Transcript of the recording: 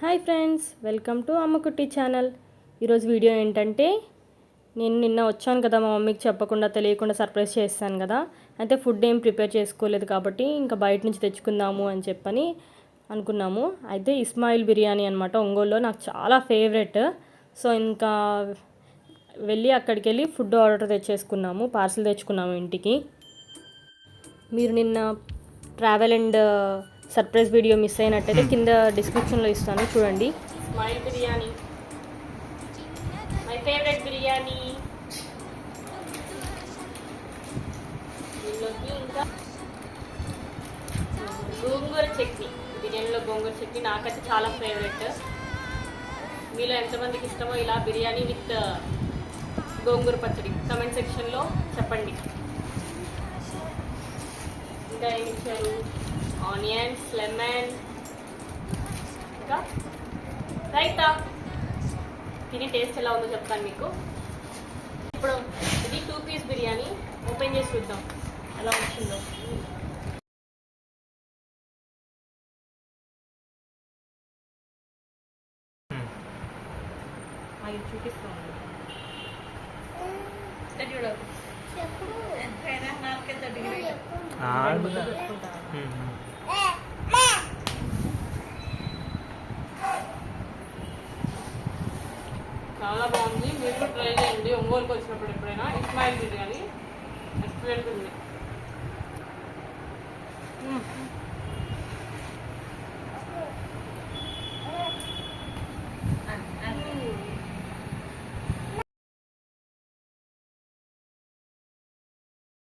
Hi friends, welcome to అమ్మకుట్టి channel. ఈరోజు video ఏంటంటే, నేను నిన్న వచ్చాను కదా, మా మమ్మీకి చెప్పకుండా తెలియకుండా సర్ప్రైజ్ చేస్తాను కదా. అయితే ఫుడ్ ఏం ప్రిపేర్ చేసుకోలేదు కాబట్టి ఇంకా బయట నుంచి తెచ్చుకుందాము అని చెప్పని అనుకున్నాము. అయితే ఇస్మాయిల్ బిర్యానీ అనమాట, ఒంగోలులో నాకు చాలా ఫేవరెట్. సో ఇంకా అక్కడికి వెళ్ళి ఫుడ్ ఆర్డర్ తెచ్చేసుకున్నాము, పార్సిల్ తెచ్చుకున్నాము ఇంటికి. మీరు నిన్న travel and surprise video miss అయినట్టయితే కింద డిస్క్రిప్షన్లో ఇస్తాను, చూడండి. Smile biryani, my favourite biryani. దీనిలోకి ఇంకా గోంగూర చట్నీ, బిర్యానీలో గోంగూర చట్నీ నాకైతే చాలా ఫేవరెట్. మీలో ఎంతమందికి ఇష్టమో ఇలా బిర్యానీ విత్ గోంగూర పచ్చడి కమెంట్ సెక్షన్లో చెప్పండి. ఇంకా ఏమి ఇచ్చారు? ఆనియన్స్, లెమన్, ఇంకా రైతా. తిని టేస్ట్ ఎలా ఉందో చెప్తాను మీకు. ఇప్పుడు ఇది 2 పీస్ బిర్యానీ, ఓపెన్ చేసి చూద్దాం ఎలా వచ్చిందో. అది చూపిస్తాను. చాలా బాగుంది, మీరు ట్రై చేయండి ఒంగోలుకి వచ్చినప్పుడు ఎప్పుడైనా. ఇస్మాయిల్ బిర్యానీ ఎక్సలెంట్ ఉంది.